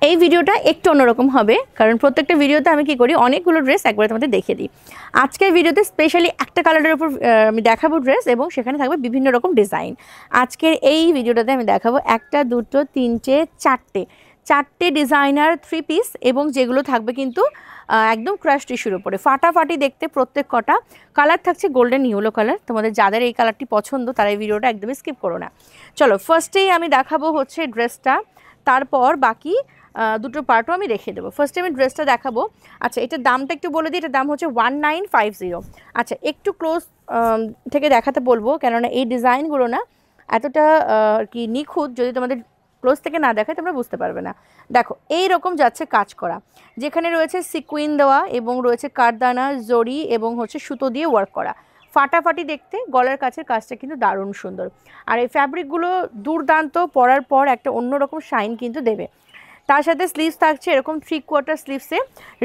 এই ভিডিওটা একটু অন্যরকম হবে, কারণ প্রত্যেকটা ভিডিওতে আমি কি করি অনেকগুলো ড্রেস একবারে তোমাদের দেখিয়ে দিই। আজকের ভিডিওতে স্পেশালি একটা কালারের উপর আমি দেখাবো ড্রেস, এবং সেখানে থাকবে বিভিন্ন রকম ডিজাইন। আজকের এই ভিডিওটাতে আমি দেখাবো একটা, দুটো, তিনটে, চারটে ডিজাইনার 3 পিস, এবং যেগুলো থাকবে কিন্তু একদম ক্রাশ টিস্যুর উপরে, ফাটাফাটি দেখতে প্রত্যেক কটা। কালার থাকছে গোল্ডেন ইয়েলো কালার। তোমাদের যাদের এই কালারটি পছন্দ তারা এই ভিডিওটা একদমই স্কিপ করো না। চলো, ফার্স্টেই আমি দেখাবো হচ্ছে ড্রেসটা, তারপর বাকি দুটো পার্টও আমি রেখে দেবো। ফার্স্টে আমি ড্রেসটা দেখাবো। আচ্ছা, এটার দামটা একটু বলে দিই। এটার দাম হচ্ছে 1950। আচ্ছা, একটু ক্লোজ থেকে দেখাতে বলবো, কেননা এই ডিজাইনগুলো না এতটা কি নিখুঁত, যদি তোমাদের ক্লোজ থেকে না দেখায় তোমরা বুঝতে পারবে না। দেখো, এই রকম যাচ্ছে কাজ করা, যেখানে রয়েছে সিকুইন দেওয়া এবং রয়েছে কারদানা, জরি এবং হচ্ছে সুতো দিয়ে ওয়ার্ক করা। ফাটাফাটি দেখতে, গলার কাছের কাজটা কিন্তু দারুণ সুন্দর। আর এই ফ্যাব্রিকগুলো দুর্দান্ত, পরার পর একটা অন্যরকম শাইন কিন্তু দেবে। তার সাথে স্লিভস থাকছে এরকম 3/4 স্লিভসে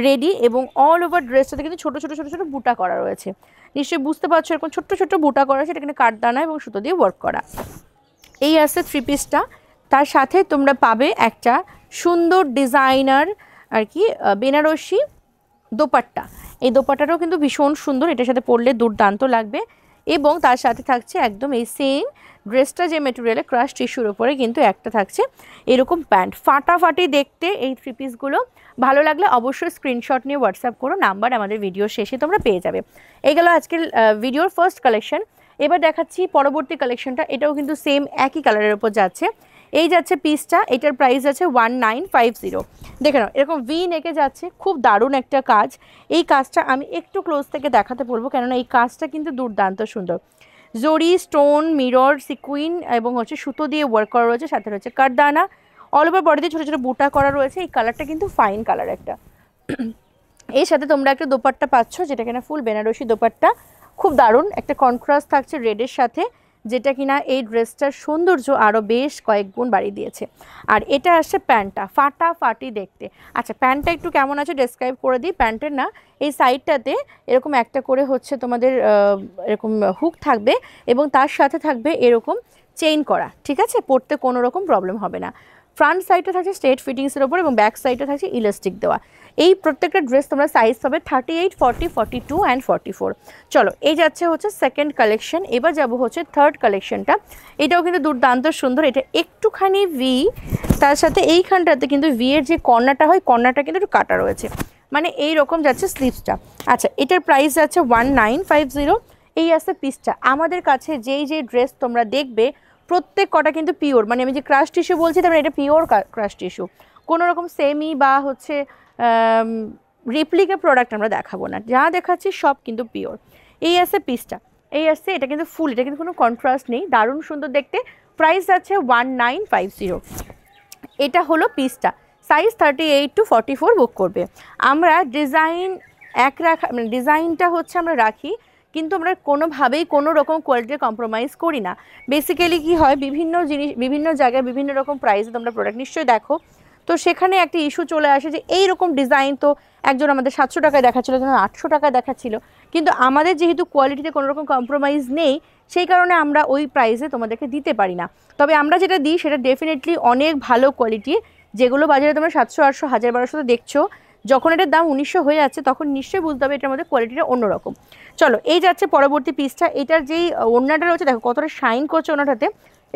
রেডি, এবং অল ওভার ড্রেসটাতে কিন্তু ছোটো ছোটো ছোটো ছোটো বুটা করা রয়েছে। নিশ্চয়ই বুঝতে পারছো, এরকম ছোট্ট ছোট্ট বুটা করা আছে, এটা কিন্তু কাঠদানা এবং সুতো দিয়ে ওয়ার্ক করা। এই আছে 3 পিসটা। তার সাথে তোমরা পাবে একটা সুন্দর ডিজাইনার আর কি বেনারসি দোপাট্টা। এই দোপাট্টাটাও কিন্তু ভীষণ সুন্দর, এটার সাথে পরলে দুর্দান্ত লাগবে। এবং তার সাথে থাকছে একদম এই সেম ড্রেসটা যে মেটেরিয়ালে ক্রাশ টিস্যুর উপরে কিন্তু একটা থাকছে এরকম প্যান্ট। ফাটাফাটি দেখতে এই 3 পিসগুলো। ভালো লাগলে অবশ্যই স্ক্রিনশট নিয়ে হোয়াটসঅ্যাপ করো, নাম্বার আমাদের ভিডিও শেষে তোমরা পেয়ে যাবে। এই গেল আজকের ভিডিওর ফার্স্ট কালেকশন। এবার দেখাচ্ছি পরবর্তী কালেকশনটা। এটাও কিন্তু সেম একই কালারের উপর যাচ্ছে। এই যাচ্ছে পিসটা, এটার প্রাইস আছে 1950। দেখে নাও, এরকম ভি নেকে যাচ্ছে, খুব দারুণ একটা কাজ। এই কাজটা আমি একটু ক্লোজ থেকে দেখাতে বলবো, কেননা এই কাজটা কিন্তু দুর্দান্ত সুন্দর। জরি, স্টোন, মিরর, সিকুইন এবং হচ্ছে সুতো দিয়ে ওয়ার্ক করা রয়েছে, সাথে রয়েছে কাঠদানা। অল ওভার বডিতে ছোটো ছোটো বুটা করা রয়েছে। এই কালারটা কিন্তু ফাইন কালার একটা। এর সাথে তোমরা একটা দোপাট্টা পাচ্ছ, যেটা কিনা ফুল বেনারসি দোপাট্টা। খুব দারুণ একটা কন্ট্রাস্ট থাকছে রেডের সাথে, যেটা কিনা এই ড্রেসটার সৌন্দর্য আরও বেশ কয়েক গুণ বাড়িয়ে দিয়েছে। আর এটা আসছে প্যান্টটা, ফাটাফাটি দেখতে। আচ্ছা, প্যান্টটা একটু কেমন আছে ডেসক্রাইব করে দিই। প্যান্টের না এই সাইডটাতে এরকম একটা করে হচ্ছে তোমাদের এরকম হুক থাকবে, এবং তার সাথে থাকবে এরকম চেইন করা, ঠিক আছে? পরতে কোনো রকম প্রবলেম হবে না। ফ্রন্ট সাইডটা থাকছে স্ট্রেট ফিটিংসের ওপর, এবং ব্যাক সাইডটা থাকছে ইলাস্টিক দেওয়া। এই প্রত্যেকটা ড্রেস তোমরা সাইজ পাবে 38, 40, 42 অ্যান্ড 44। চলো, এই যাচ্ছে হচ্ছে সেকেন্ড কালেকশন। এবার যাবো হচ্ছে থার্ড কালেকশনটা। এটাও কিন্তু দুর্দান্ত সুন্দর। এটা একটুখানি ভি, তার সাথে এইখানটাতে কিন্তু ভি এর যে কর্নারটা হয়, কর্নারটা কিন্তু একটু কাটা রয়েছে, মানে এই রকম যাচ্ছে স্লিভসটা। আচ্ছা, এটার প্রাইস যাচ্ছে 1950। এই আসছে পিসটা। আমাদের কাছে যেই ড্রেস তোমরা দেখবে প্রত্যেক কটা কিন্তু পিওর, মানে আমি যে ক্রাশ টিস্যু বলছি তারপরে এটা পিওর ক্রাশ টিস্যু। কোনো রকম সেমি বা হচ্ছে রেপ্লিকা প্রোডাক্ট আমরা দেখাবো না, যা দেখাচ্ছি সব কিন্তু পিওর। এই আসছে পিসটা, এই আসছে এটা কিন্তু ফুল, এটা কিন্তু কোনো কন্ট্রাস্ট নেই, দারুণ সুন্দর দেখতে। প্রাইস যাচ্ছে 1950। এটা হলো পিসটা, সাইজ 38 to 44 বুক করবে। আমরা ডিজাইন এক রাখা, মানে ডিজাইনটা হচ্ছে আমরা রাখি, কিন্তু আমরা কোনোভাবেই কোনো রকম কোয়ালিটির কম্প্রোমাইজ করি না। বেসিক্যালি কি হয়, বিভিন্ন জিনিস বিভিন্ন জায়গায় বিভিন্ন রকম প্রাইসে তোমরা প্রোডাক্ট নিশ্চয়ই দেখো, তো সেখানে একটা ইস্যু চলে আসে যে এই রকম ডিজাইন তো একজন আমাদের 700 টাকায় দেখাচ্ছিলো, একজন 800 টাকায় দেখাচ্ছিল, কিন্তু আমাদের যেহেতু কোয়ালিটিতে কোনো রকম কম্প্রোমাইজ নেই, সেই কারণে আমরা ওই প্রাইসে তোমাদেরকে দিতে পারি না। তবে আমরা যেটা দিই সেটা ডেফিনেটলি অনেক ভালো কোয়ালিটি, যেগুলো বাজারে তোমরা 700, 800, 1000, 1200 দেখছো, যখন এটার দাম 1900 হয়ে যাচ্ছে তখন নিশ্চয়ই বুঝতে হবে এটার মধ্যে কোয়ালিটিটা অন্যরকম। চলো, এই যাচ্ছে পরবর্তী পিসটা। এটার যেই ওড়নাটা রয়েছে দেখো কতটা শাইন করছে ওড়নাটাতে,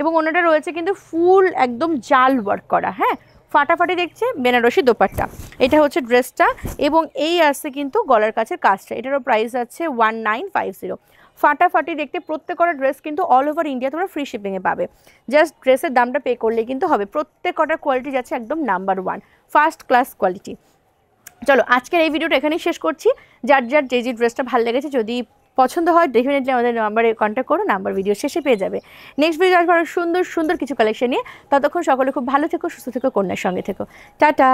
এবং ওড়নাটা রয়েছে কিন্তু ফুল একদম জাল ওয়ার্ক করা। হ্যাঁ, ফাটাফাটি দেখছে বেনারসি দোপাট্টা। এটা হচ্ছে ড্রেসটা, এবং এই আসছে কিন্তু গলার কাছের কাজটা। এটারও প্রাইস আছে 1950। ফাটাফাটি দেখতে প্রত্যেকটা ড্রেস কিন্তু অল ওভার ইন্ডিয়া তোমরা ফ্রি শিপিংয়ে পাবে। জাস্ট ড্রেসের দামটা পে করলে কিন্তু হবে। প্রত্যেকটা কোয়ালিটি যাচ্ছে একদম নাম্বার 1, ফার্স্ট ক্লাস কোয়ালিটি। চলো, আজকের এই ভিডিওটা এখানেই শেষ করছি। যার যে ড্রেসটা ভালো লেগেছে, যদি পছন্দ হয় ডেফিনেটলি আমাদের নাম্বারে কন্ট্যাক্ট করো, নাম্বার ভিডিও শেষে পেয়ে যাবে। নেক্সট ভিডিও আসবে সুন্দর সুন্দর কিছু কালেকশন নিয়ে। ততক্ষণ সকলে খুব ভালো থেকো, সুস্থ থেকো, কন্যার সঙ্গে থেকো। টাটা।